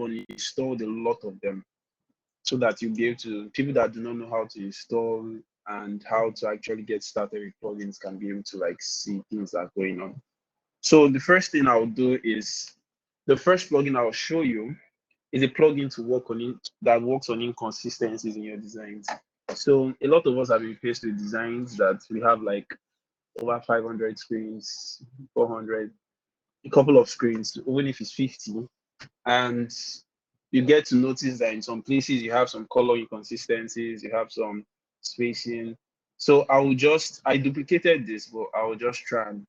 uninstalled a lot of them, so that you'll be able to, people that do not know how to install and how to actually get started with plugins can be able to like see things that are going on. So the first thing I'll do is, the first plugin I'll show you is a plugin to work on it that works on inconsistencies in your designs. So a lot of us have been faced with designs that we have like over 500 screens, 400, a couple of screens, even if it's 50, and you get to notice that in some places you have some color inconsistencies, you have some spacing. So I duplicated this, but I will just try and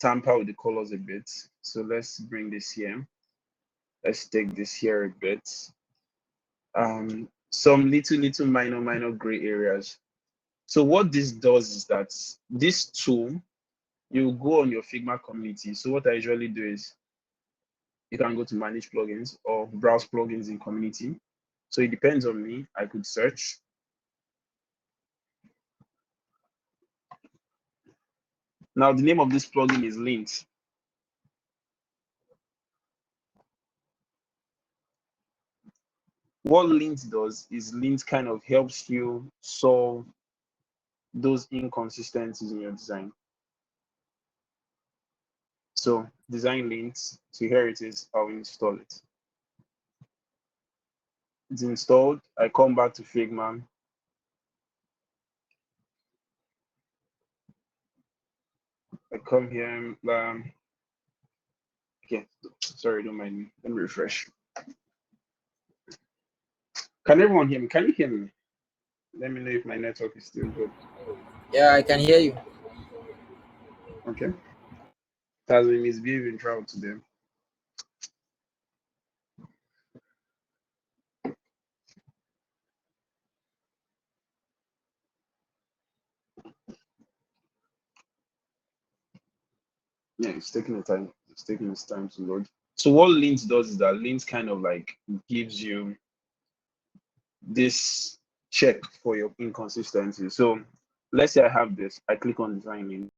tamper with the colors a bit. So let's bring this here. Let's take this here a bit. Some little minor gray areas. So what this does is that this tool, you go on your Figma community. So what I usually do is, you can go to manage plugins or browse plugins in community. So it depends on me. I could search. Now the name of this plugin is Lint. What Lint does is Lint kind of helps you solve those inconsistencies in your design. So design Lint, so here it is, I'll install it. It's installed. I come back to Figma. I come here. Okay, sorry, don't mind me. Let me refresh. Can everyone hear me? Can you hear me? Let me know if my network is still good. Yeah, I can hear you. Okay. It has been misbehaving throughout today. Yeah, it's taking the time. It's taking its time to load. So what Lint does is that Lint kind of like gives you this check for your inconsistency. So let's say I have this. I click on design Lint.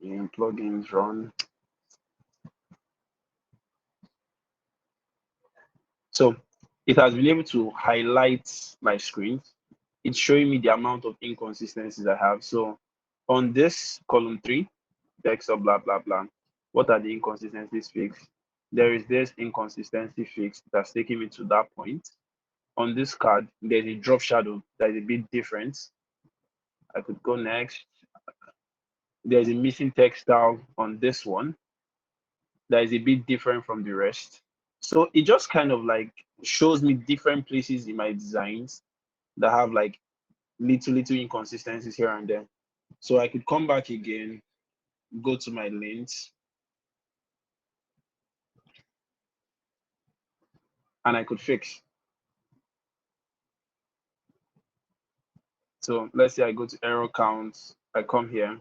And plugins run. So it has been able to highlight my screen. It's showing me the amount of inconsistencies I have. So on this column 3, text or blah blah blah, what are the inconsistencies fixed? There is this inconsistency fixed that's taking me to that point. On this card, there's a drop shadow that is a bit different. I could go next. There's a missing textile on this one that is a bit different from the rest. So it just kind of like shows me different places in my designs that have like little inconsistencies here and there. So I could come back again, go to my links, and I could fix. So let's say I go to error counts, I come here,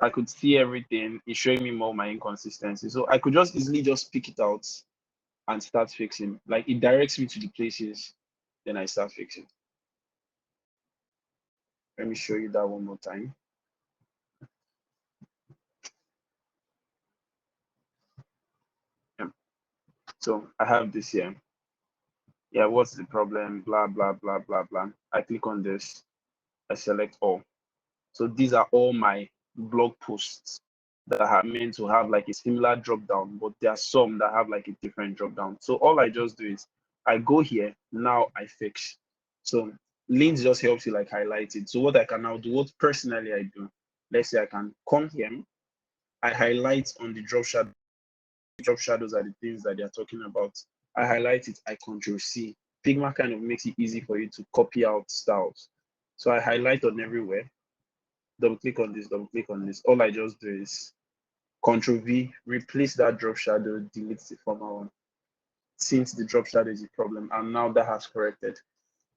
I could see everything. It's showing me more my inconsistencies. So I could just easily just pick it out and start fixing. Like it directs me to the places, then I start fixing. Let me show you that one more time. Yeah. So I have this here. Yeah, what's the problem? Blah, blah, blah, blah, blah. I click on this. I select all. So these are all my blog posts that are meant to have like a similar drop down, but there are some that have like a different drop down. So all I just do is I go here, now I fix. So links just helps you like highlight it. So what I can now do, what personally I do, let's say I can come here, I highlight on the drop shadow. Drop shadows are the things that they're talking about. I highlight it, I Control C. Figma kind of makes it easy for you to copy out styles. So I highlight on everywhere, double click on this, double click on this. All I just do is Control V, replace that drop shadow, delete the former one. Since the drop shadow is a problem, and now that has corrected.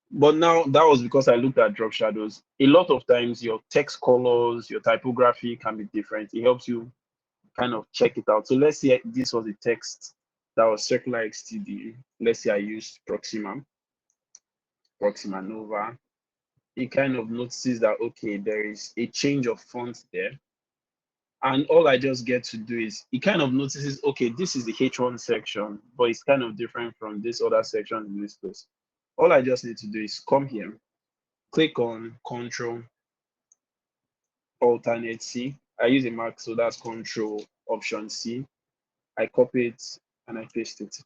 But now that was because I looked at drop shadows. A lot of times your text colors, your typography can be different. It helps you kind of check it out. So let's say this was a text that was circular XTD. Let's say I used Proxima Nova. It kind of notices that, okay, there is a change of font there. And all I just get to do is it kind of notices, okay, this is the H1 section, but it's kind of different from this other section in this place. All I just need to do is come here, click on Control Alternate C. I use a Mac, so that's Control Option C. I copy it and I paste it.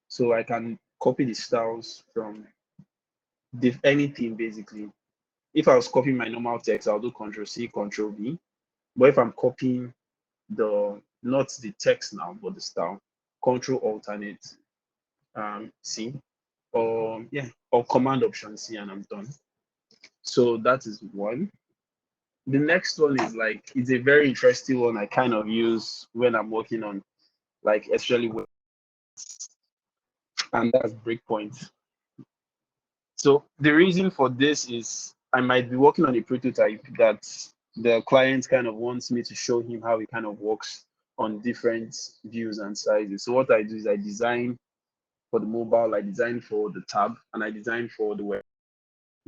So I can copy the styles from anything basically. If I was copying my normal text, I'll do Control C, Control V. But if I'm copying not the text now, but the style, Control Alternate C, or Command Option C, and I'm done. So that is one. The next one is like, it's a very interesting one I kind of use when I'm working on, like, especially with, and that's breakpoint. So the reason for this is I might be working on a prototype that the client kind of wants me to show him how it kind of works on different views and sizes. So what I do is I design for the mobile, I design for the tab, and I design for the web.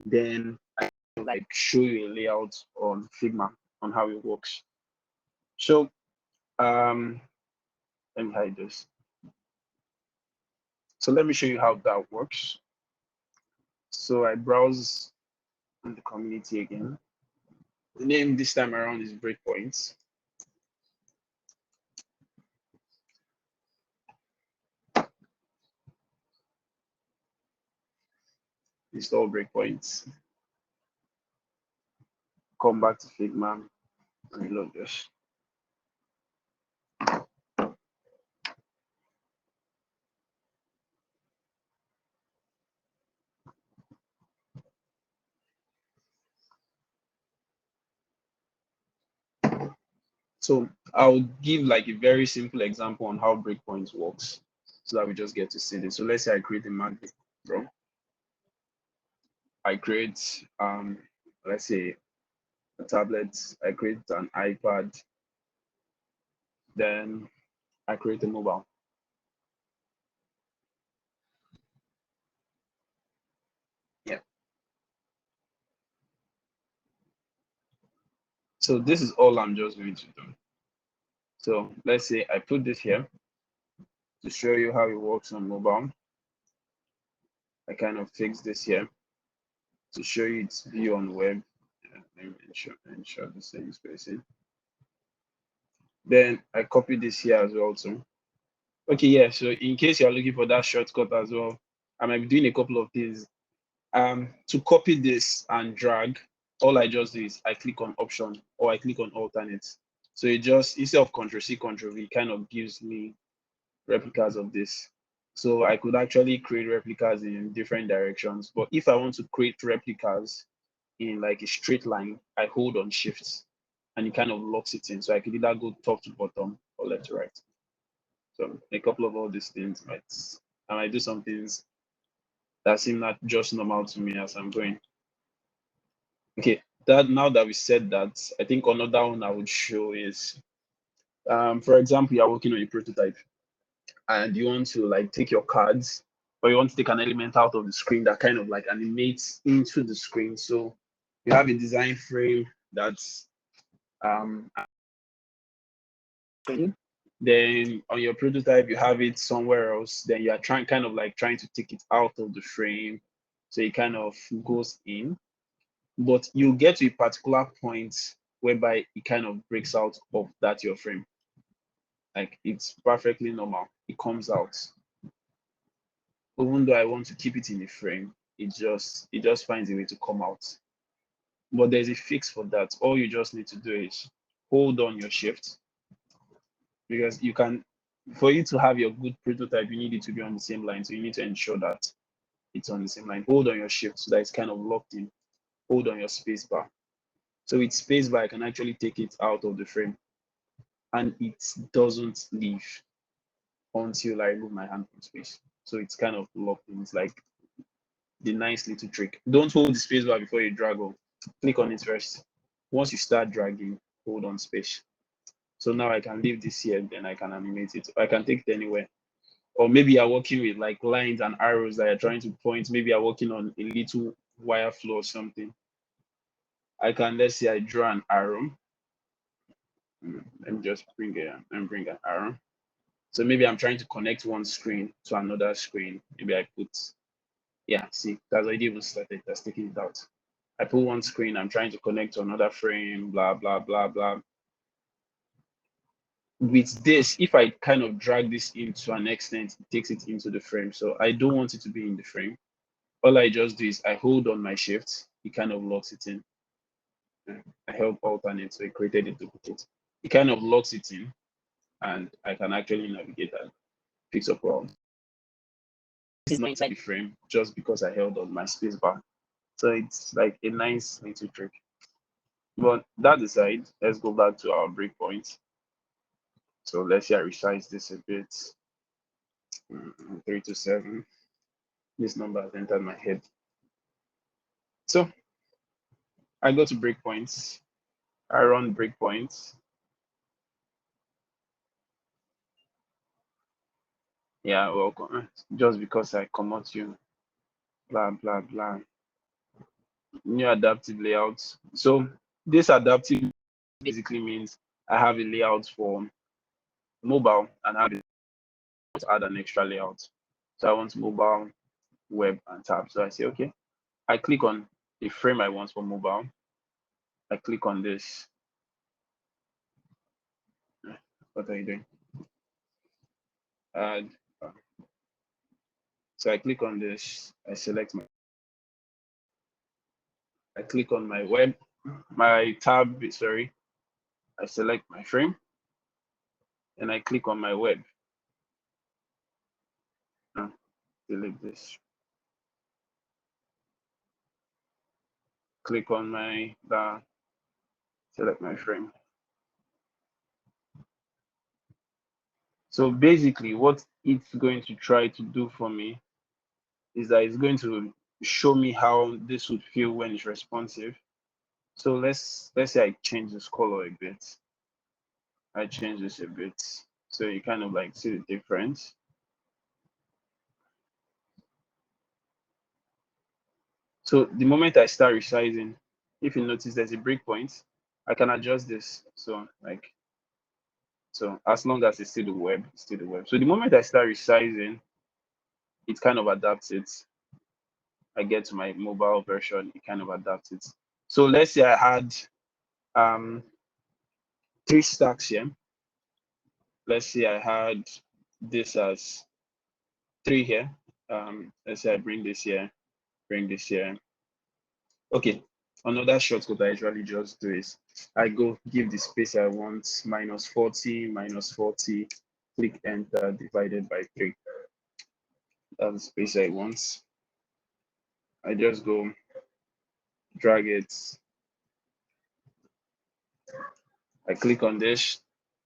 Then I like show you a layout on Figma on how it works. So let me hide this. So let me show you how that works. So I browse in the community again. The name this time around is breakpoints. Install breakpoints. Come back to Figma and reload this. So I'll give like a very simple example on how breakpoints works so that we just get to see this. So let's say I create a MacBook Pro. I create let's say a tablet, I create an iPad, then I create a mobile. Yeah. So this is all I'm just going to do. So let's say I put this here to show you how it works on mobile. I kind of fix this here to show you its view on web. Let me ensure the same spacing. Then I copy this here as well too. Okay, yeah. So in case you're looking for that shortcut as well, I might be doing a couple of things. To copy this and drag, all I just do is I click on Option or I click on Alternate. So it just, instead of Control C, Control V, kind of gives me replicas of this. So I could actually create replicas in different directions. But if I want to create replicas in like a straight line, I hold on Shift and it kind of locks it in. So I could either go top to bottom or left to right. So a couple of all these things I might do some things that seem not just normal to me as I'm going. Okay, that now that we said that, I think another one I would show is, for example, you're working on a prototype and you want to like take your cards or you want to take an element out of the screen that kind of like animates into the screen. So you have a design frame that's then on your prototype you have it somewhere else, then you are trying to take it out of the frame so it kind of goes in, but you get to a particular point whereby it kind of breaks out of that your frame. Like it's perfectly normal, it comes out. Even though I want to keep it in the frame, it just finds a way to come out. But there's a fix for that. All you just need to do is hold on your Shift, because you can, for you to have your good prototype, you need it to be on the same line. So you need to ensure that it's on the same line. Hold on your Shift so that it's kind of locked in. Hold on your space bar. So with space bar, I can actually take it out of the frame and it doesn't leave until I remove my hand from space. So it's kind of locked in. It's like the nice little trick. Don't hold the space bar before you drag on. Click on it first. Once you start dragging, hold on space. So now I can leave this here, then I can animate it. I can take it anywhere. Or maybe you're working with like lines and arrows that you're trying to point. Maybe you're working on a little wire flow or something. I can, let's say I draw an arrow. let me just bring an arrow. So maybe I'm trying to connect one screen to another screen. Maybe I put, yeah, see, that's already even started. That's taking it out. I put one screen, I'm trying to connect to another frame, blah, blah, blah, blah. With this, if I kind of drag this into an extent, it takes it into the frame. So I don't want it to be in the frame. All I just do is I hold on my shift, it kind of locks it in. I held alternate, so it created a duplicate. It kind of locks it in, and I can actually navigate and fix up problems. This is not inside the frame just because I held on my space bar. So it's like a nice little trick. But that aside, let's go back to our breakpoint. So let's say I resize this a bit. 3 to 7. This number has entered my head. So I go to breakpoints. I run breakpoints. Yeah, welcome. Just because I come out you, blah, blah, blah. New adaptive layouts. So this adaptive basically means I have a layout for mobile and I have to add an extra layout. So I want mobile, web, and tab. So I say, okay, I click on the frame I want for mobile. I click on this. What are you doing? Add. So I click on this. I select I click on my web, my tab, sorry. I select my frame and I click on my web. Delete this. Click on my select my frame. So basically what it's going to try to do for me is that it's going to show me how this would feel when it's responsive. So let's say I change this color a bit. I change this a bit. So you kind of like see the difference. So the moment I start resizing, if you notice there's a breakpoint, I can adjust this. So as long as it's still the web, it's still the web. So the moment I start resizing, it kind of adapts it. I get to my mobile version, it kind of adapts it. So let's say I had 3 stacks here. Let's say I had this as 3 here. Let's say I bring this here, bring this here. Okay, another shortcut I usually just do is I go give the space I want -40, click enter, divided by 3. That's the space I want. I just go drag it. I click on this.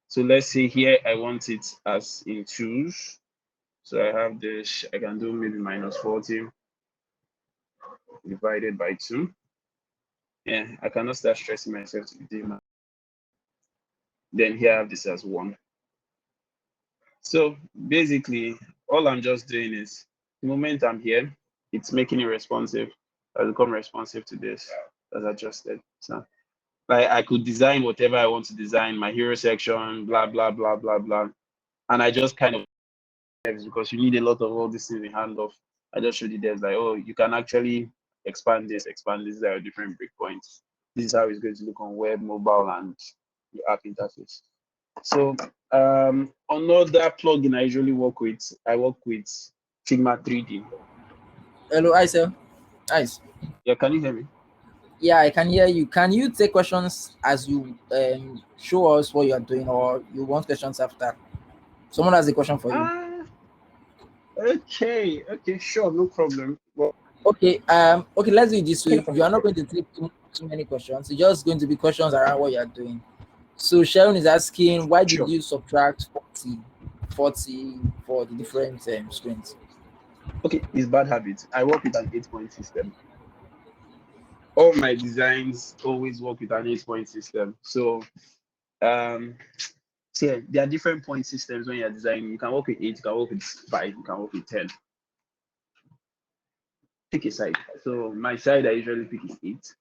So let's say here I want it as in 2s. So I have this, I can do maybe -40 divided by 2. Yeah, I cannot start stressing myself to do that. Then here I have this as 1. So basically, all I'm just doing is the moment I'm here, it's making it responsive. I become responsive to this as adjusted. So like I could design whatever I want to design, my hero section, blah, blah, blah, blah, blah. And I just kind of, because you need a lot of all these things in handoff. I just showed you there's like, oh, you can actually expand this, there are different breakpoints. This is how it's going to look on web, mobile, and the app interface. So another plugin I usually work with, Figma 3D. Hello, Aise. Aise. Yeah, can you hear me? Yeah, I can hear you. Can you take questions as you show us what you are doing, or you want questions after? Someone has a question for you. Okay, sure, no problem. Well, Okay, let's do it this way. You are not going to take too many questions. It's just going to be questions around what you are doing. So Sharon is asking, why did you subtract 40 for the different screens? Okay, it's bad habit. I work with an 8-point system. All my designs always work with an 8-point system. So yeah, there are different point systems when you're designing. You can work with 8, you can work with 5, you can work with 10. Pick a side. So my side I usually pick is 8.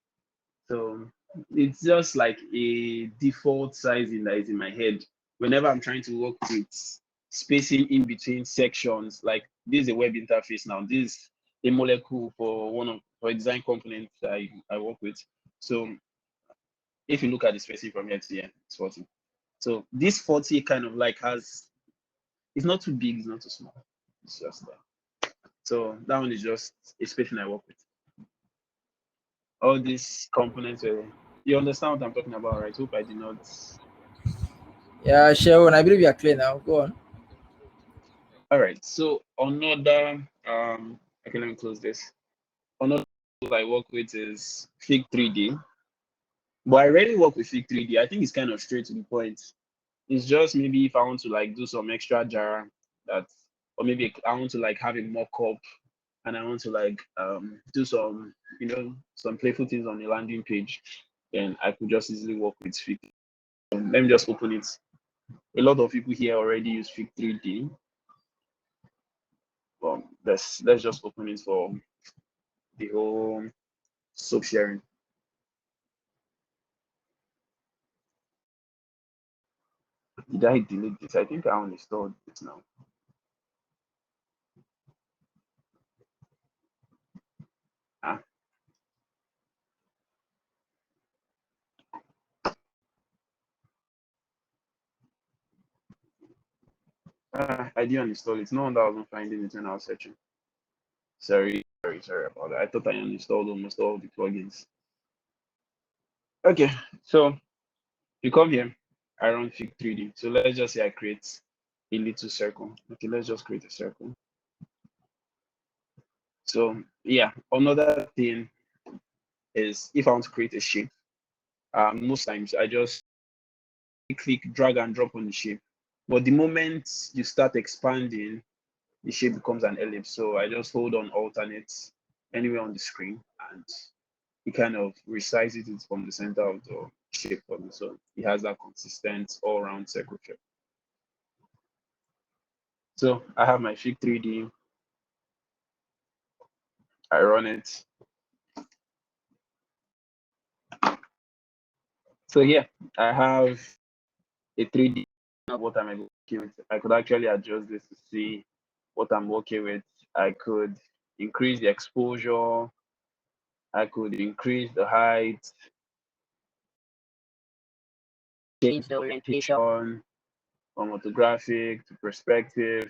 So It's just like a default sizing that is in my head. Whenever I'm trying to work with spacing in between sections, like this is a web interface now. This is a molecule for for a design component that I work with. So if you look at the spacing from here to here, it's 40. So this 40 kind of like it's not too big, it's not too small. It's just there. So that one is just a spacing I work with. All these components, you understand what I'm talking about, right? Hope I did not. Yeah, Sharon, I believe you are clear now. Go on. All right. So another, okay, let me close this. Another tool I work with is Fig 3D. But I rarely work with Fig 3D. I think it's kind of straight to the point. It's just maybe if I want to like do some extra Jara that, or maybe I want to like have a mock-up and I want to like do some, some playful things on the landing page, then I could just easily work with Fig. Let me just open it. A lot of people here already use Fig 3D. Let's just open it for the whole soap sharing. Did I delete this? I think I uninstalled it now. Ah, I didn't uninstall it. No wonder I wasn't finding it when I was searching. Sorry about that. I thought I uninstalled almost all the plugins. Okay, so you come here, I run Fig 3D. So let's just say I create a little circle. Okay, let's just create a circle. So yeah, another thing is if I want to create a shape, most times I just click, drag and drop on the shape. But the moment you start expanding, the shape becomes an ellipse. So I just hold on alternate anywhere on the screen and it kind of resizes it from the center of the shape for me. So it has that consistent all-round circle shape. So I have my Fig 3D. I run it. So here I have a 3D of what I'm working with. I could actually adjust this to see what I'm working with. I could increase the exposure. I could increase the height, change the orientation from orthographic to perspective.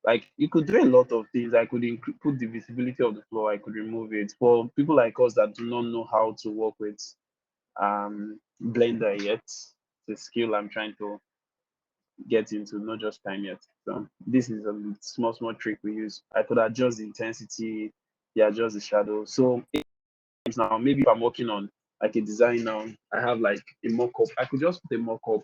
Like you could do a lot of things. I could put the visibility of the floor. I could remove it. For people like us that do not know how to work with Blender yet, it's a skill I'm trying to get into, not just time yet. So this is a small trick we use. I could adjust the intensity, adjust the shadow. So now maybe if I'm working on like a design now, I have like a mock-up. I could just put a mock-up.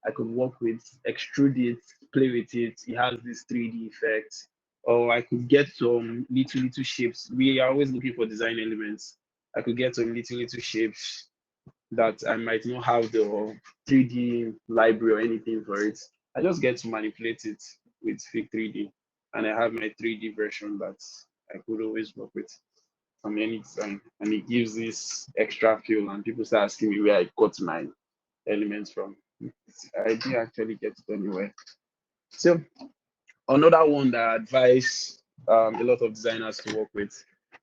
I could work with, extrude it, play with it. It has this 3D effect. Or I could get some little shapes. We are always looking for design elements. I could get some little shapes that I might not have the 3D library or anything for it. I just get to manipulate it with Fig 3D. And I have my 3D version that I could always work with from any design. And it gives this extra feel. And people start asking me where I got my elements from. I didn't actually get it anywhere. So another one that I advise a lot of designers to work with,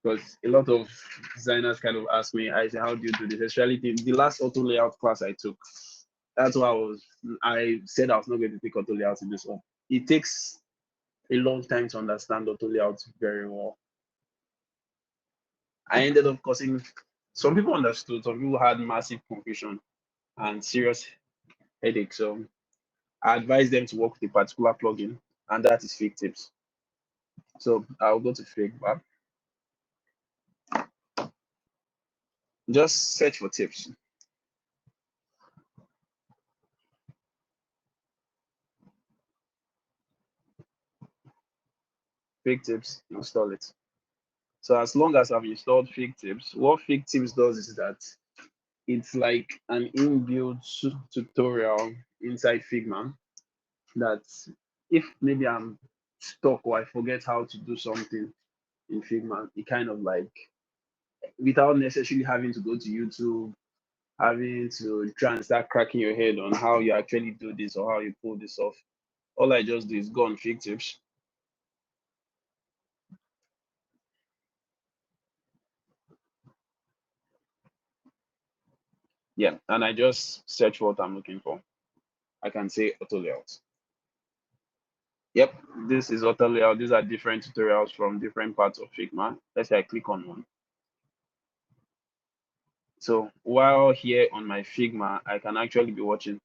because a lot of designers kind of ask me, I say, how do you do this? Especially the last auto layout class I took. That's why I said I was not going to take auto layout in this one. It takes a long time to understand auto layout very well. I ended up causing, some people understood, some people had massive confusion and serious headache. So I advise them to work with a particular plugin, and that is Fig Tips. So I'll go to Figma. Just search for tips. Fig Tips, install it. So as long as I've installed Fig Tips, what Fig Tips does is that it's like an inbuilt tutorial inside Figma that if maybe I'm stuck or I forget how to do something in Figma, it kind of like, without necessarily having to go to YouTube having to try and start cracking your head on how you actually do this or how you pull this off. All I just do is go on fig tips. Yeah, and I just search what I'm looking for. I can say auto layout. Yep, this is auto layout. These are different tutorials from different parts of Figma. Let's say I click on one. So while here on my Figma, I can actually be watching.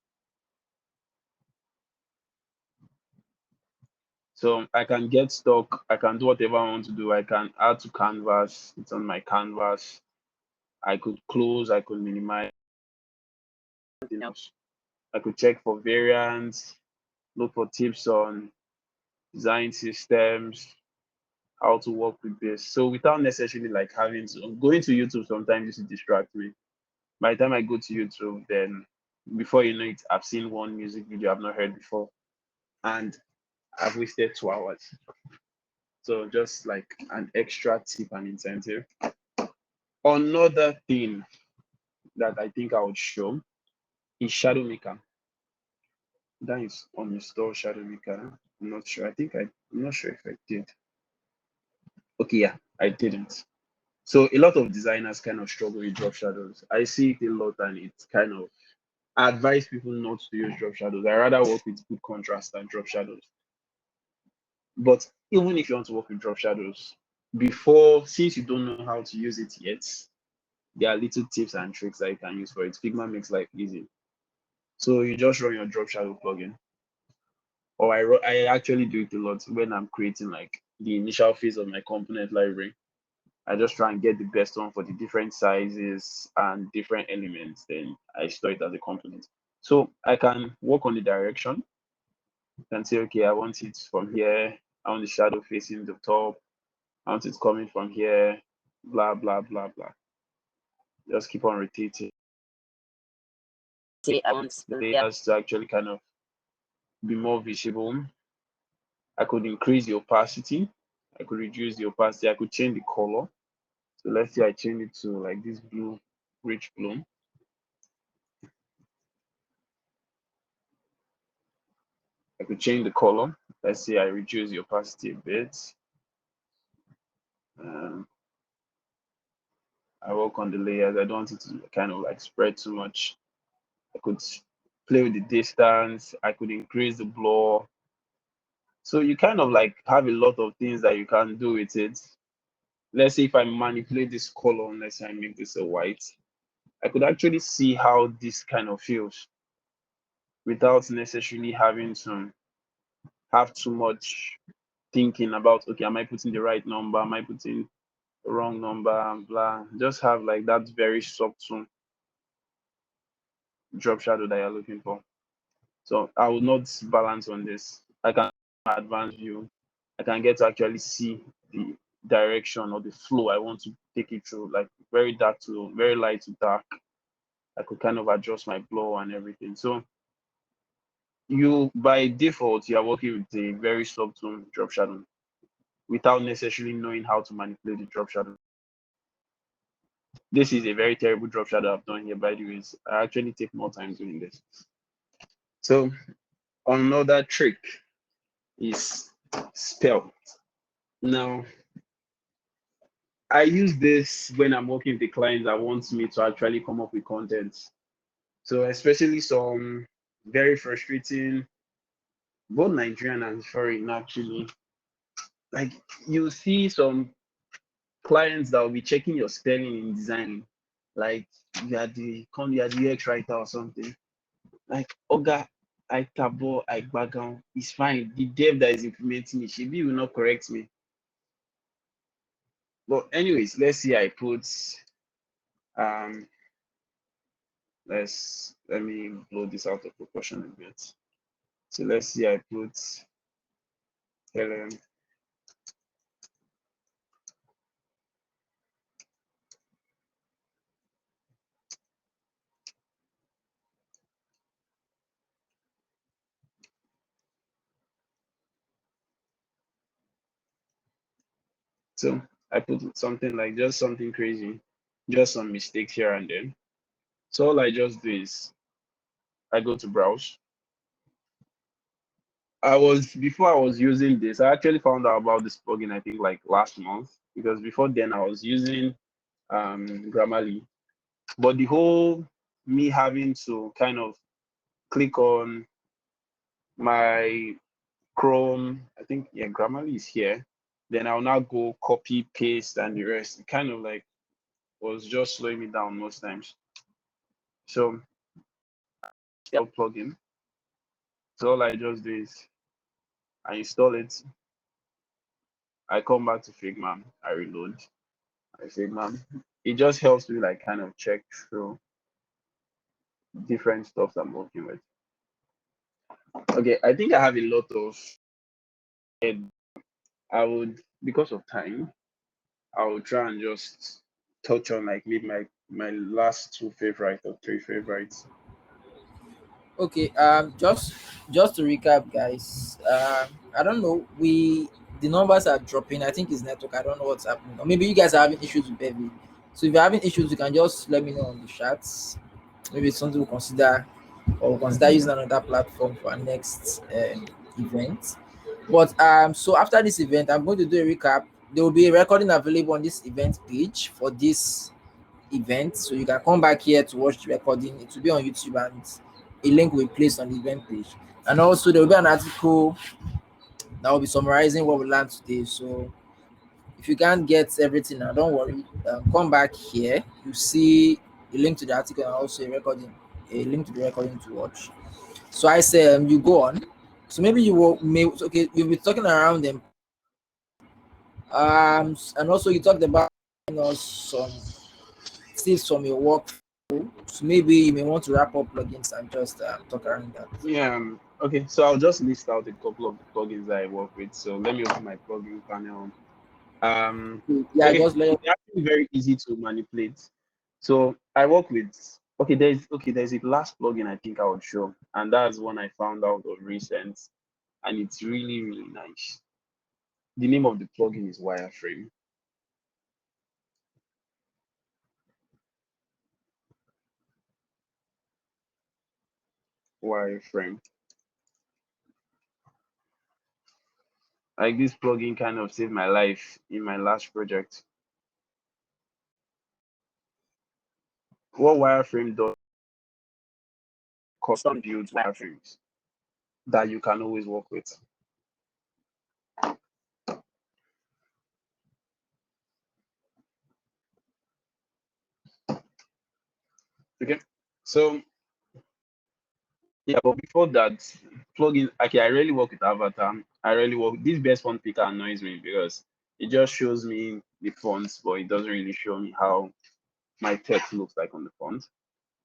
So I can get stuck. I can do whatever I want to do. I can add to canvas. It's on my canvas. I could close. I could minimize. Anything else. I could check for variants, look for tips on design systems, how to work with this. So without necessarily like having to going to YouTube sometimes used to distract me. By the time I go to YouTube, then before you know it, I've seen one music video I've not heard before, and I've wasted 2 hours. So just like an extra tip and incentive. Another thing that I think I would show is Shadow Maker. That is on install Shadow Maker. I'm not sure. I'm not sure if I did. Okay, yeah, I didn't. So a lot of designers kind of struggle with drop shadows. I see it a lot, and it's kind of I advise people not to use drop shadows. I rather work with good contrast than drop shadows. But even if you want to work with drop shadows, since you don't know how to use it yet, there are little tips and tricks that you can use for it. Figma makes life easy. So you just run your drop shadow plugin. Or I actually do it a lot when I'm creating like the initial phase of my component library. I just try and get the best one for the different sizes and different elements. Then I store it as a component. So I can work on the direction and say, okay, I want it from here. I want the shadow facing the top. I want it coming from here. Blah, blah, blah, blah. Just keep on rotating. Say I want the layers to actually kind of be more visible. I could increase the opacity. I could reduce the opacity. I could change the color. So let's say I change it to like this blue, rich blue. I could change the color. Let's say I reduce the opacity a bit. I work on the layers. I don't want it to kind of like spread too much. I could play with the distance. I could increase the blur. So you kind of like have a lot of things that you can do with it. Let's say if I manipulate this color, let's say I make this a white, I could actually see how this kind of feels without necessarily having to have too much thinking about, okay, am I putting the right number? Am I putting the wrong number? And blah. Just have like that very subtle drop shadow that you're looking for. So I will not balance on this. I can advance view. I can get to actually see the direction or the flow I want to take it through, like very dark to very light to dark. I could kind of adjust my blur and everything. So you by default you are working with a very subtle drop shadow without necessarily knowing how to manipulate the drop shadow. This is a very terrible drop shadow I've done here, by the way. I actually take more time doing this. So another trick is spell. Now, I use this when I'm working with the clients that wants me to actually come up with content. So especially some very frustrating, both Nigerian and foreign actually. Like you see some clients that will be checking your spelling in design, like you are the UX writer or something. Like Oga, I tabo, I background, it's fine. The dev that is implementing it, she will not correct me. But anyways, let's see. I put um let me blow this out of proportion a bit. So let's see. I put Helen. So I put something like just something crazy, just some mistakes here and there. So all I just do is I go to browse. Before I was using this, I actually found out about this plugin I think like last month, because before then I was using Grammarly. But the whole me having to kind of click on my Chrome, I think, yeah, Grammarly is here. Then I'll now go copy, paste, and the rest. It kind of like was just slowing me down most times. So I'll plugin. So all I just do is I install it. I come back to Figma. I reload. I Figma. It just helps me like kind of check through different stuff I'm working with. Okay, I think I have a lot of. I would, because of time, I will try and just touch on like maybe my last two favorite or three favorites. Okay, just to recap, guys. I don't know. The numbers are dropping. I think it's network. I don't know what's happening. Or maybe you guys are having issues with Beverly. So if you're having issues, you can just let me know on the chats. Maybe it's something we'll consider, or we'll consider using another platform for our next event. But so after this event, I'm going to do a recap. There will be a recording available on this event page for this event, so you can come back here to watch the recording. It will be on YouTube, and a link will be placed on the event page. And also there will be an article that will be summarizing what we learned today. So if you can't get everything now, don't worry. Come back here. You see a link to the article and also a link to the recording to watch. So I say you go on. So maybe okay. You'll be talking around them. And also you talked about, some tips from your work. So maybe you may want to wrap up plugins and just talk around that. Yeah. Okay. So I'll just list out a couple of the plugins that I work with. So let me open my plugin panel. Um. Yeah, Okay. just let. It's actually very easy to manipulate. So I work with. There's a last plugin I think I would show, and that's one I found out of recent, and it's really really nice. The name of the plugin is Wireframe. Wireframe. Like this plugin kind of saved my life in my last project. What Wireframe does, custom build wireframes that you can always work with. Okay. So yeah, but before that, plugin. Okay, I really work with Avatar. I really work. This best font picker annoys me because it just shows me the fonts, but it doesn't really show me how my text looks like on the font.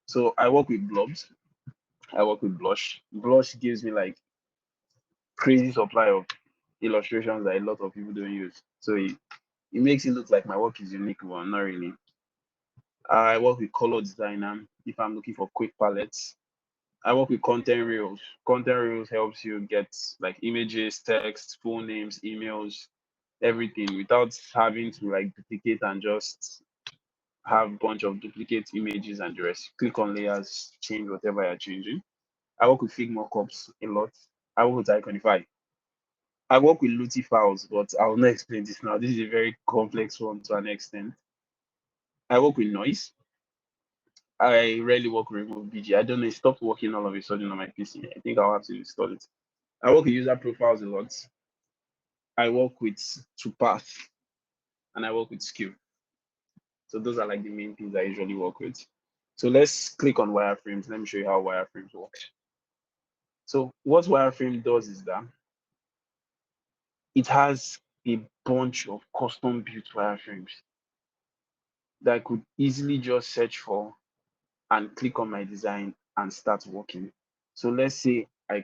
So I work with blobs. I work with blush. Blush gives me like crazy supply of illustrations that a lot of people don't use. So it makes it look like my work is unique, but not really. I work with color designer if I'm looking for quick palettes. I work with content reels. Content reels helps you get like images, text, full names, emails, everything without having to like duplicate and just have a bunch of duplicate images and the rest. Click on layers, change whatever you're changing. I work with Figma cups a lot. I work with Iconify. I work with Luti files, but I will not explain this now. This is a very complex one to an extent. I work with noise. I rarely work with remove BG. I don't know, it stopped working all of a sudden on my PC. I think I'll have to install it. I work with user profiles a lot. I work with Toolpath and I work with Skill. So those are like the main things I usually work with. So let's click on wireframes. Let me show you how wireframes works. So what wireframe does is that it has a bunch of custom built wireframes that I could easily just search for and click on my design and start working. So let's say I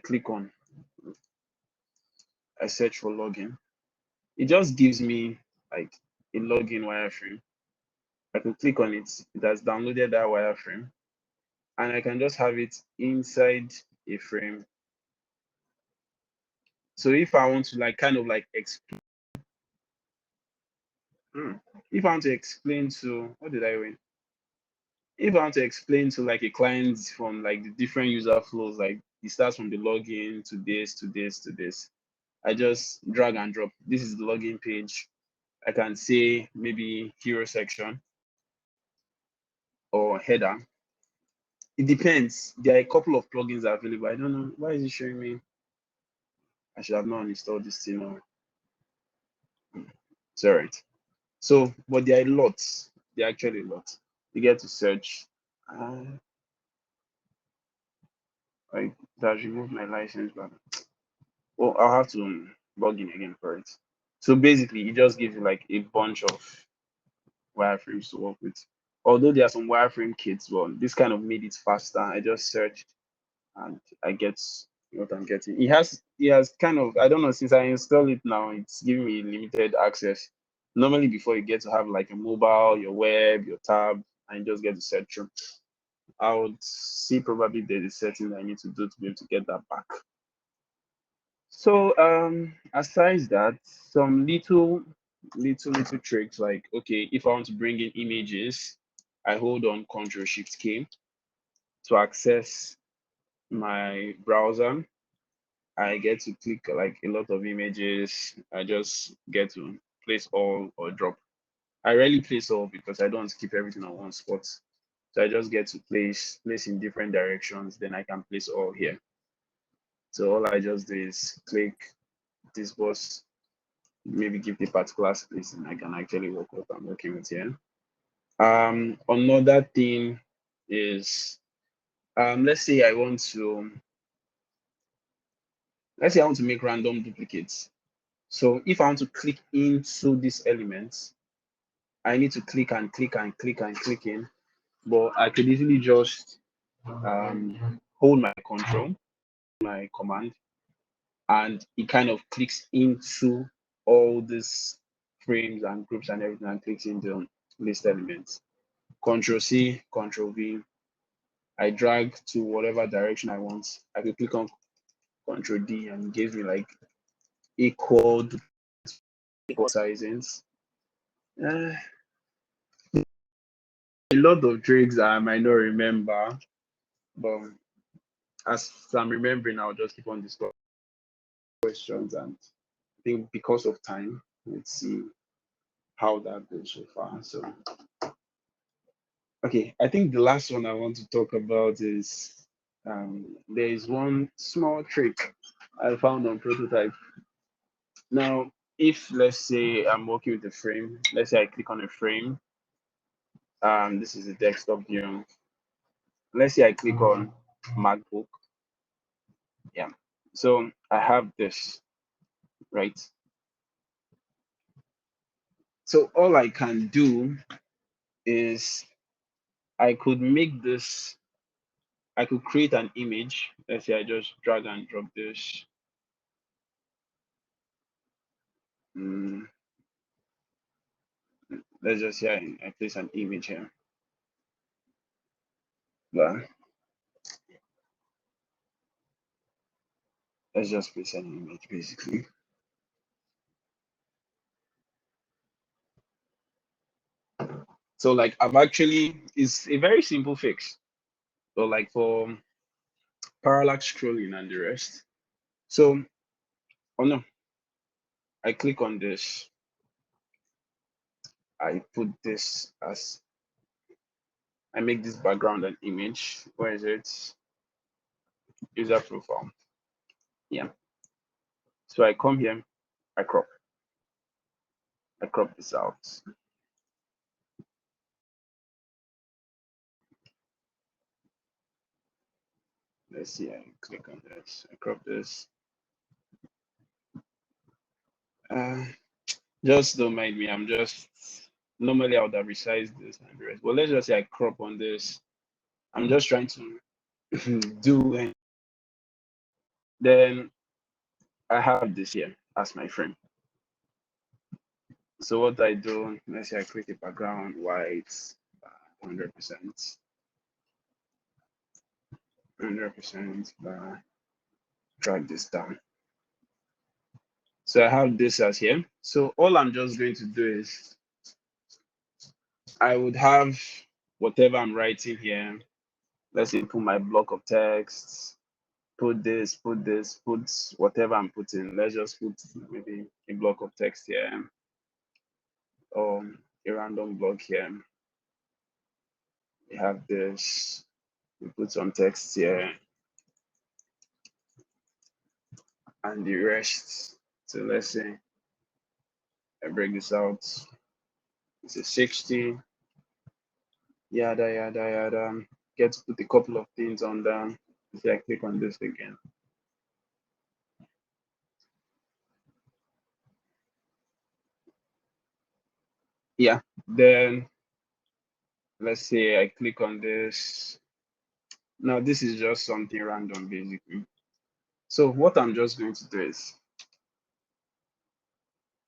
search for login. It just gives me like a login wireframe. I can click on it. It has downloaded that wireframe, and I can just have it inside a frame. So if I want to like kind of like explain, if I want to explain to what did I win? if I want to explain to like a client from like the different user flows, like it starts from the login to this, to this, to this, I just drag and drop. This is the login page. I can say maybe hero section or header. It depends. There are a couple of plugins available. I don't know. Why is it showing me? I should have not installed this thing now. It's all right. So, but there are a lot. There are actually a lot. You get to search. I that remove my license, but well, I'll have to log in again for it. So basically, it just gives you like a bunch of wireframes to work with. Although there are some wireframe kits, but this kind of made it faster. I just searched and I get what I'm getting. It has kind of, I don't know, since I installed it now, it's giving me limited access. Normally before you get to have like a mobile, your web, your tab, and you just get to search through. I would see probably there's a setting I need to do to be able to get that back. So aside that, some little tricks like, okay, if I want to bring in images, I hold on Ctrl Shift K to access my browser. I get to click like a lot of images. I just get to place all or drop. I rarely place all because I don't keep everything on one spot. So I just get to place in different directions. Then I can place all here. So all I just do is click this box, maybe give the particular space, and I can actually work what I'm working with here. Another thing is, let's say I want to make random duplicates. So if I want to click into these elements, I need to click and click and click and click in, but I could easily just hold my control, my command, and it kind of clicks into all these frames and groups and everything and clicks into list elements. Control C, Control V. I drag to whatever direction I want. I can click on Control D and it gives me like equal sizings. A lot of tricks I might not remember, but as I'm remembering, I'll just keep on discussing questions. And I think because of time, let's see how that goes so far. So, okay, I think the last one I want to talk about is there is one small trick I found on prototype. Now, if let's say I'm working with a frame, let's say I click on a frame, this is a desktop view. Let's say I click on MacBook. Yeah. So I have this, right? So all I can do is I could make this, I could create an image. Let's say I just drag and drop this. Let's just say I place an image here. But let's just place an image basically. So like I've actually, it's a very simple fix. So like for parallax scrolling and the rest. So, oh no, I click on this. I put this as, I make this background an image. Where is it? User profile. Yeah. So I come here, I crop this out. Let's see, I click on this, I crop this. Just don't mind me, I'm just, normally I would have resized this and the rest, but let's just say I crop on this. I'm just trying to do, and then I have this here as my frame. So what I do, let's say I click a background white, 100%, 100%, drag this down. So I have this as here. So all I'm just going to do is I would have whatever I'm writing here, let's say put my block of text, put this, put whatever I'm putting. Let's just put maybe a block of text here or a random block here. We have this, we put some text here and the rest. So let's say I break this out. It's a 60, yada, yada, yada. Get to put a couple of things on there. If I click on this again. Yeah, then let's say I click on this. Now this is just something random basically. So what I'm just going to do is,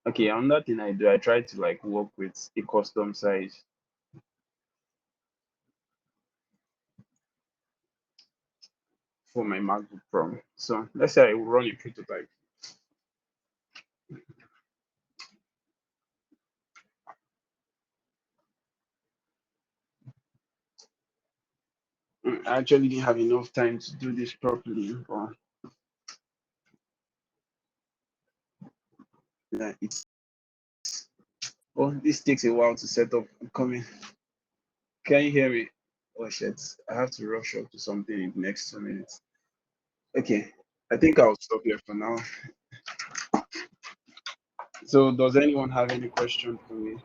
okay, another thing I do, I try to like work with a custom size for my MacBook Pro. So let's say I run a prototype. I actually didn't have enough time to do this properly, but yeah, it's, oh, this takes a while to set up. I'm coming. Can you hear me? Oh shit, I have to rush up to something in the next 2 minutes. Okay, I think I'll stop here for now. So does anyone have any question for me?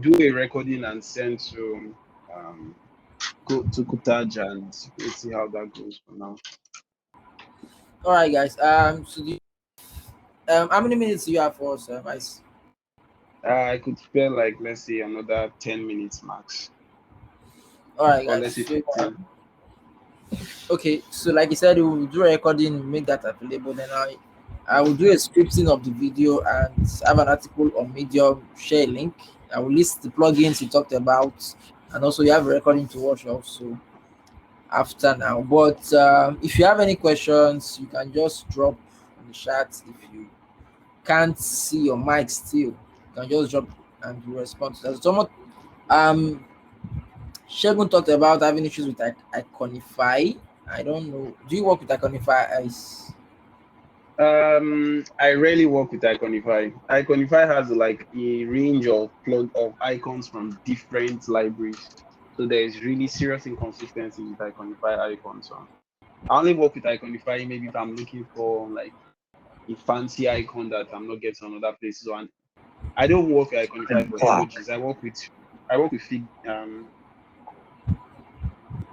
Do a recording and send to Kutaj, and we'll see how that goes for now. All right, guys. How many minutes do you have for us, Aise? I could spare like, let's say, another 10 minutes max, All right, or guys. let's say So, 15. okay, so like you said, we will do a recording, make that available. Then I will do a scripting of the video and have an article on Medium, share a link. I will list the plugins we talked about, and also you have a recording to watch also after now. But if you have any questions, you can just drop in the chat. If you can't see your mic still, you can just drop and you respond to that. Someone, um, Shegun talked about having issues with Iconify. I don't know. Do you work with Iconify? I rarely work with Iconify. Iconify has like a range of plug of icons from different libraries. So there is really serious inconsistency with Iconify icons. So I only work with Iconify maybe if I'm looking for like a fancy icon that I'm not getting on other places. And I don't work with Iconify for emojis. I work with Fig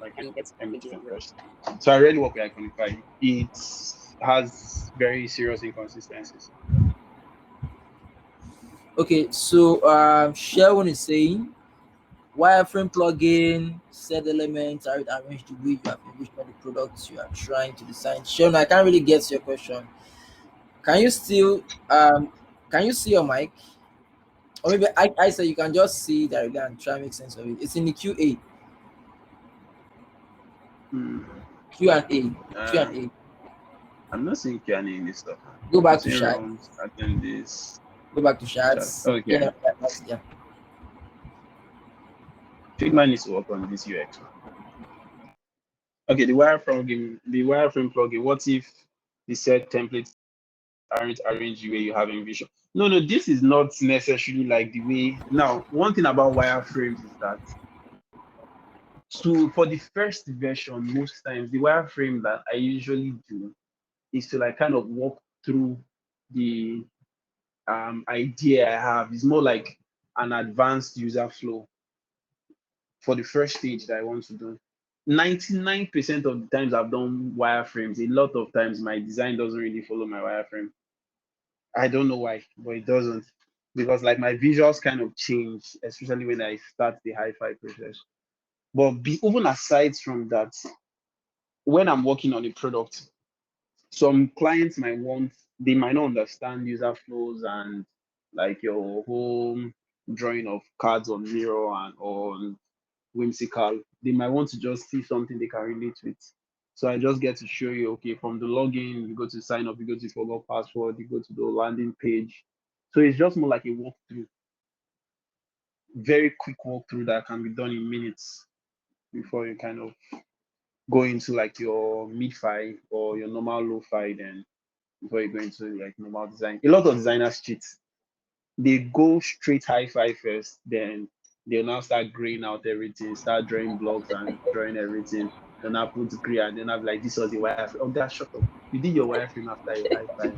like emojis first. So I really work with Iconify. It has very serious inconsistencies. Okay, so Sherwin is saying wireframe plugin, set elements are arranged the way you have envisioned the products you are trying to design. Sherwin, I can't really get your question. Can you still can you see your mic? Or maybe I say you can just see that and try and make sense of it. It's in the QA. Hmm. Q and A. Q and Um, A. I'm not seeing Kiani in this stuff. Go I'm back to seeing chat. rounds, attend this Go back to chat. chats. Okay. Yeah. Figma needs to work on this UX one. Okay, the wireframe plugin. What if the set templates aren't arranged the way you have envisioned? No, no, this is not necessarily like the way. Now, one thing about wireframes is that for the first version, most times the wireframe that I usually do is to like kind of walk through the idea I have. It's more like an advanced user flow for the first stage that I want to do. 99% of the times I've done wireframes, a lot of times my design doesn't really follow my wireframe. I don't know why, but it doesn't. Because like my visuals kind of change, especially when I start the hi-fi process. But even aside from that, when I'm working on a product, some clients they might not understand user flows and like your whole drawing of cards on mirror and on whimsical. They might want to just see something they can relate with. So I just get to show you, okay, from the login, you go to sign up, you go to forgot password, you go to the landing page. So it's just more like a walkthrough. very quick walkthrough that can be done in minutes before you kind of go into like your mid-fi or your normal low-fi, then before you go into like normal design. A lot of designers cheat. They go straight hi-fi first, then they'll now start graying out everything, start drawing blocks and drawing everything. Then I put gray and then I'm like, this was the wireframe. Oh, God, shut up. You did your wireframe after your hi-fi.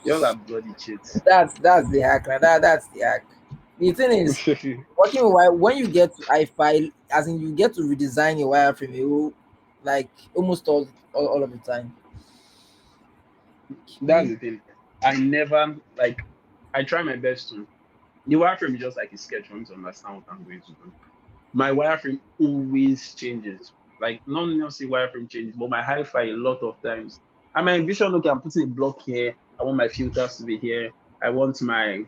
You all are bloody cheats. That's the hack. Now that's the hack. The thing is, working with when you get to iFile, as in you get to redesign your wireframe, you like almost all of the time. That's the thing. I never like I try my best to. The wireframe is just like a sketch for me to understand what I'm going to do. My wireframe always changes. Like not necessarily wireframe changes, but my hi-fi a lot of times. I might envision, okay, I'm putting a block here. I want my filters to be here. I want my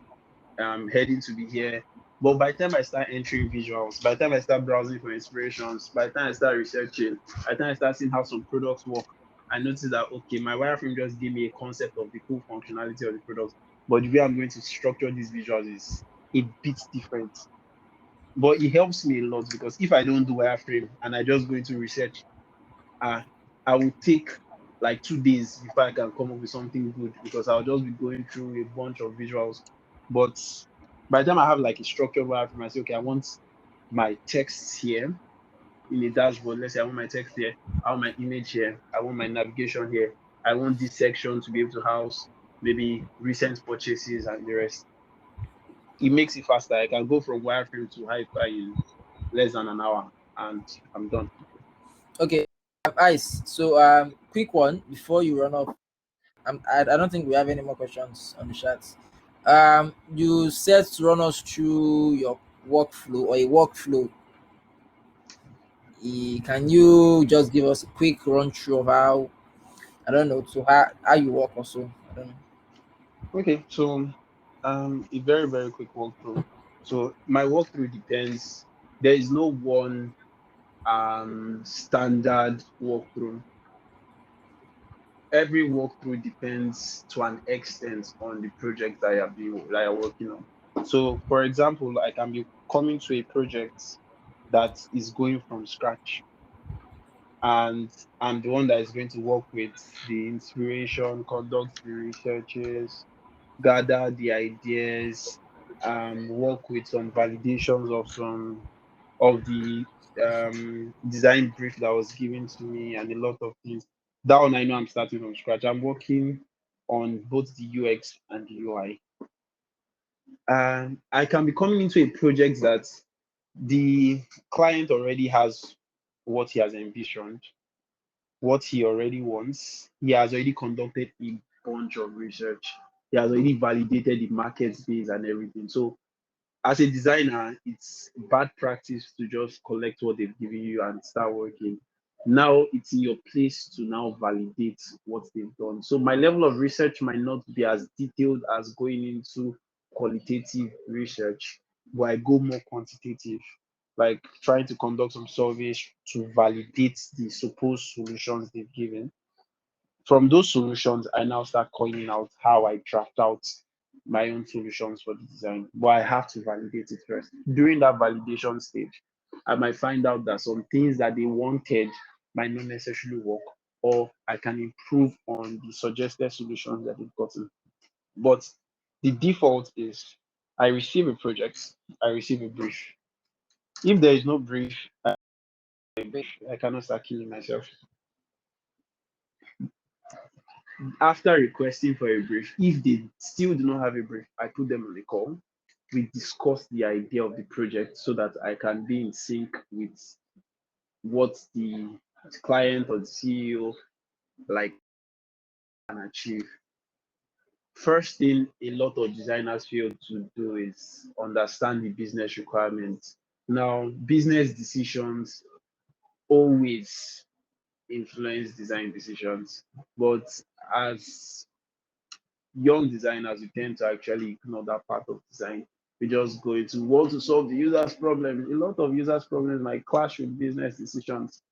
heading to be here. But by the time I start entering visuals, by the time I start browsing for inspirations, by the time I start researching, by the time I start seeing how some products work, I notice that okay, my wireframe just gave me a concept of the full functionality of the product. But the way I'm going to structure these visuals is a bit different. But it helps me a lot because if I don't do wireframe and I just go into research, uh, I will take like 2 days before I can come up with something good because I'll just be going through a bunch of visuals. But by the time I have like a structured wireframe, I say, okay, I want my text here in a dashboard. Let's say I want my text here, I want my image here, I want my navigation here, I want this section to be able to house maybe recent purchases and the rest. It makes it faster. I can go from wireframe to hi-fi in less than an hour and I'm done. Okay, Ice. So quick one before you run off. I don't think we have any more questions on the chat. You said to run us through your workflow or a workflow. Can you just give us a quick run through of how I don't know to how you work also? I don't know. Okay, so a very, very quick walkthrough. So my walkthrough depends. There is no one standard walkthrough. Every walkthrough depends to an extent on the project that you're working on. So for example, I can be coming to a project that is going from scratch, and I'm the one that is going to work with the inspiration, conduct the researches, gather the ideas, work with some validations of some of the design brief that was given to me and a lot of things. That one I know I'm starting from scratch. I'm working on both the UX and the UI. And I can be coming into a project that the client already has what he has envisioned, what he already wants. He has already conducted a bunch of research. He has already validated the market space and everything. So as a designer, it's bad practice to just collect what they've given you and start working. Now it's in your place to now validate what they've done. So my level of research might not be as detailed as going into qualitative research, but I go more quantitative, like trying to conduct some surveys to validate the supposed solutions they've given. From those solutions, I now start coining out how I draft out my own solutions for the design. But I have to validate it first. During that validation stage, I might find out that some things that they wanted might not necessarily work, or I can improve on the suggested solutions that they've gotten. But the default is I receive a project, I receive a brief. If there is no brief, I cannot start killing myself. After requesting for a brief, if they still do not have a brief, I put them on a call. We discuss the idea of the project so that I can be in sync with what the client or the CEO like can achieve. First thing a lot of designers fail to do is understand the business requirements. Now, business decisions always influence design decisions, but as young designers, we tend to actually ignore that part of design. We just go into want to solve the user's problem. A lot of users' problems might clash with business decisions.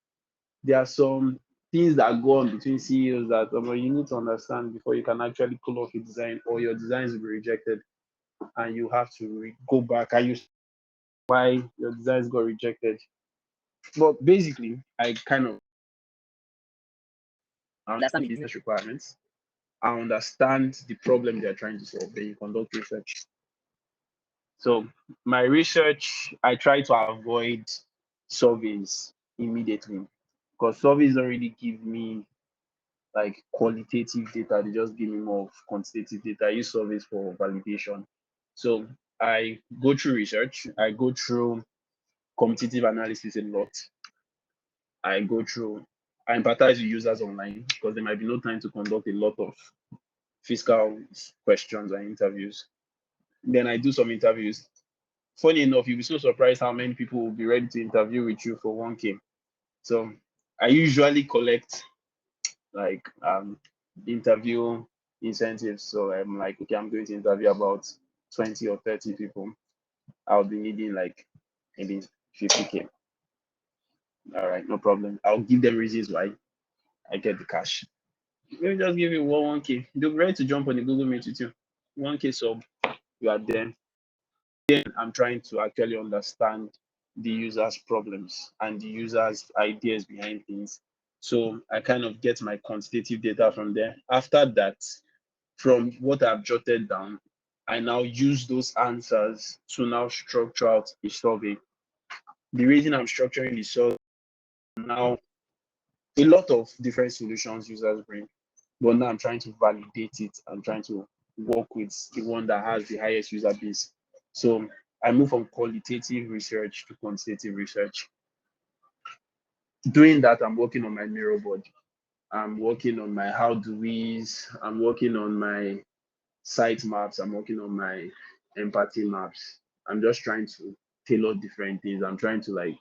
There are some things that go on between CEOs that you need to understand before you can actually pull off a design, or your designs will be rejected and you have to go back and you why your designs got rejected. But basically, I kind of understand the business requirements. I understand the problem they're trying to solve. Then you conduct research. So my research, I try to avoid surveys immediately because surveys don't really give me like qualitative data. They just give me more of quantitative data. I use surveys for validation. So I go through research. I go through competitive analysis a lot. I go through, I empathize with users online because there might be no time to conduct a lot of physical questions and interviews. Then I do some interviews. Funny enough, you'll be so surprised how many people will be ready to interview with you for 1K. So I usually collect like interview incentives. So I'm like, okay, I'm going to interview about 20 or 30 people. I'll be needing like maybe 50K. All right, no problem. I'll give them reasons why I get the cash. Maybe just give you 1K. They'll be ready to jump on the Google Meet with you. 1K sub, you are there. Then I'm trying to actually understand the user's problems and the user's ideas behind things. So I kind of get my quantitative data from there. After that, from what I've jotted down, I now use those answers to now structure out a survey. The reason I'm structuring the survey now, a lot of different solutions users bring, but now I'm trying to validate it. I'm trying to work with the one that has the highest user base. So I move from qualitative research to quantitative research. Doing that, I'm working on my mirror board. I'm working on my how do we's. I'm working on my site maps. I'm working on my empathy maps. I'm just trying to tailor different things. I'm trying to like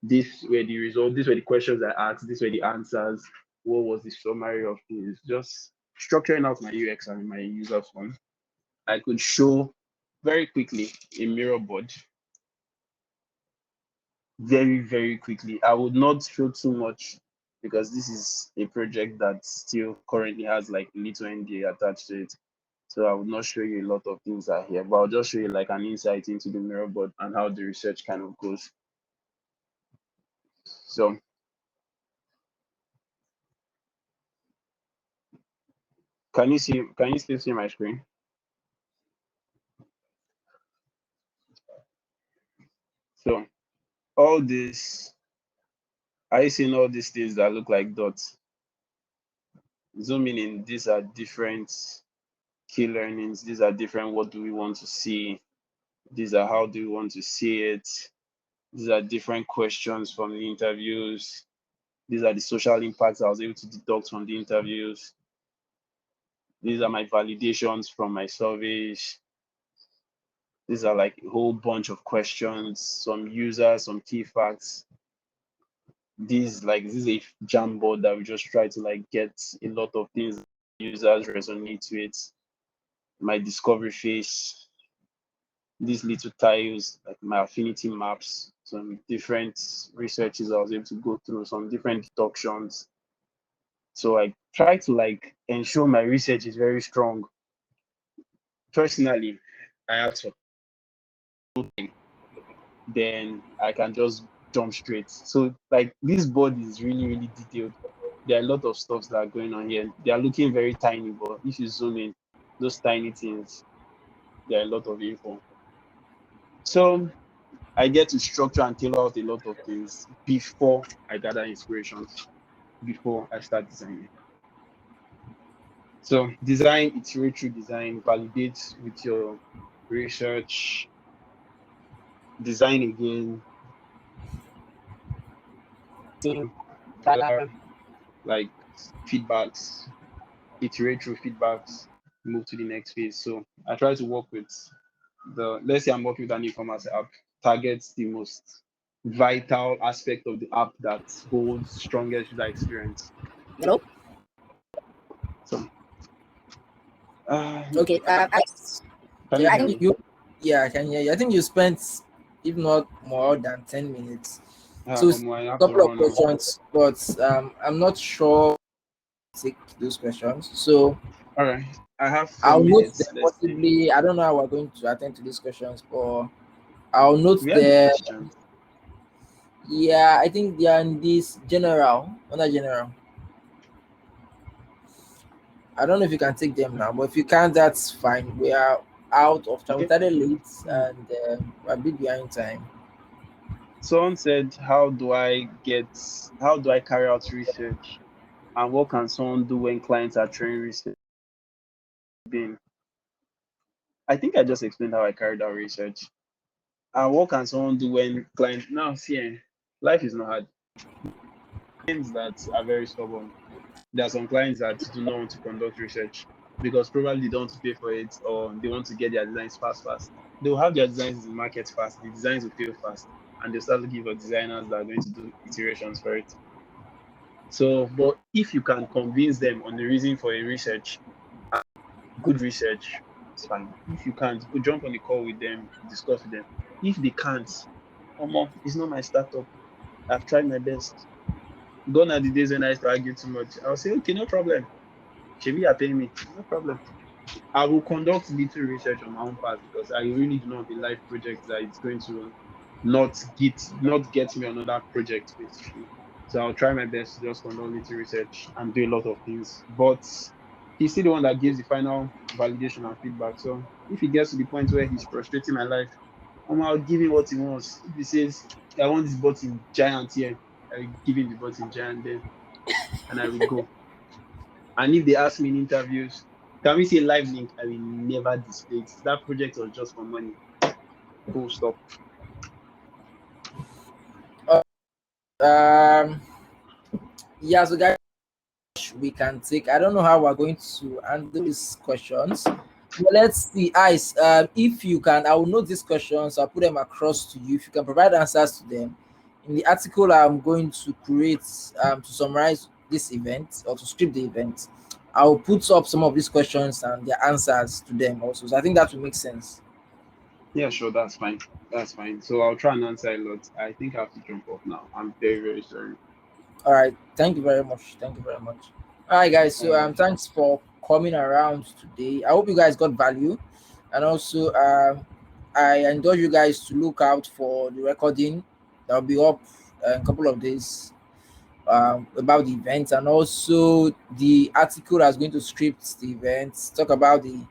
this were the result, these were the questions I asked, these were the answers. What was the summary of things? Just structuring out my UX and my user form. I could show very quickly a mirror board very, very quickly. I would not show too much because this is a project that still currently has like little NDA attached to it. So I would not show you a lot of things out here, but I'll just show you like an insight into the mirror board and how the research kind of goes. So can you still see my screen? So all this, are you seeing all these things that look like dots? Zooming in, these are different key learnings. These are different, what do we want to see? These are how do we want to see it? These are different questions from the interviews. These are the social impacts I was able to deduct from the interviews. These are my validations from my surveys. These are like a whole bunch of questions, some users, some key facts. This is a Jamboard that we just try to like get a lot of things users resonate with. My discovery phase, these little tiles, like my affinity maps, some different researches I was able to go through, some different deductions. So I try to like ensure my research is very strong. Personally, I ask for then I can just jump straight. So like this board is really, really detailed. There are a lot of stuff that are going on here. They are looking very tiny, but if you zoom in, those tiny things, there are a lot of info. So I get to structure and tailor out a lot of things before I gather inspirations, before I start designing. So design, iterate through design, validate with your research, design again, gather like feedbacks, iterate through feedbacks, move to the next phase. So I try to work with let's say I'm working with an e-commerce app, targets the most vital aspect of the app that holds strongest user experience. Hello. So, Okay. can you Yeah, I hear think me? you. Yeah, I can hear you. I think you spent, if not more than 10 minutes. So I a have to couple of run now. questions, but I'm not sure take those questions. So All right, I have four I'll note minutes. them Let's see. possibly. I don't know how we're going to attend to these questions, but I'll note Where the there. questions? Yeah, I think they are in this general, under general. I don't know if you can take them now, but if you can't, that's fine. We are out of time. We Okay. started late and we're a bit behind time. Someone said, how do I carry out research? And what can someone do when clients are throwing research in? I think I just explained how I carried out research. And what can someone do when clients now see life is not hard. Clients that are very stubborn. There are some clients that do not want to conduct research because probably they don't want to pay for it or they want to get their designs fast. They will have their designs in the market fast. The designs will fail fast, and they'll start looking for designers that are going to do iterations for it. So, but if you can convince them on the reason for a research, good research, it's fine. If you can't, go jump on the call with them, discuss with them. If they can't, it's not my startup. I've tried my best. Gone are the days when I used to argue too much. I'll say, okay, no problem. Shebi, you're paying me. No problem. I will conduct little research on my own part because I really do not be live project that it's going to not get me another project basically. So I'll try my best to just conduct little research and do a lot of things. But he's still the one that gives the final validation and feedback. So if he gets to the point where he's frustrating my life, I'll give him what he wants. If he says I want this button giant here, I will give him the button giant then and I will go. And if they ask me in interviews, can we see a live link? I will never display it. That project was just for money. Full stop. Um, yeah, so guys, we can take. I don't know how we're going to handle these questions. But let's see, Ice. If you can, I will note these questions. I'll put them across to you. If you can provide answers to them in the article I'm going to create to summarize this event or to script the event, I'll put up some of these questions and their answers to them also. So I think that will make sense. Yeah, sure, that's fine. That's fine. So I'll try and answer a lot. I think I have to jump off now. I'm very, very sorry. All right. Thank you very much. Thank you very much. All right, guys. All So right. thanks for coming around today. I hope you guys got value, and also I endorse you guys to look out for the recording that will be up in a couple of days about the event, and also the article that's going to script the event. Talk about the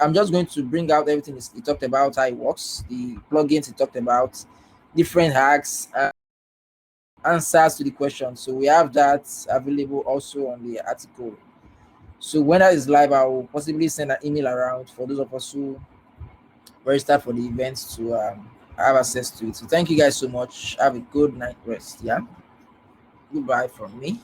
I'm just going to bring out everything he talked about, how it works, the plugins he talked about, different hacks. Answers to the question. So we have that available also on the article. So when that is live, I will possibly send an email around for those of us who register for the events to have access to it. So thank you guys so much. Have a good night rest. Yeah. Goodbye from me.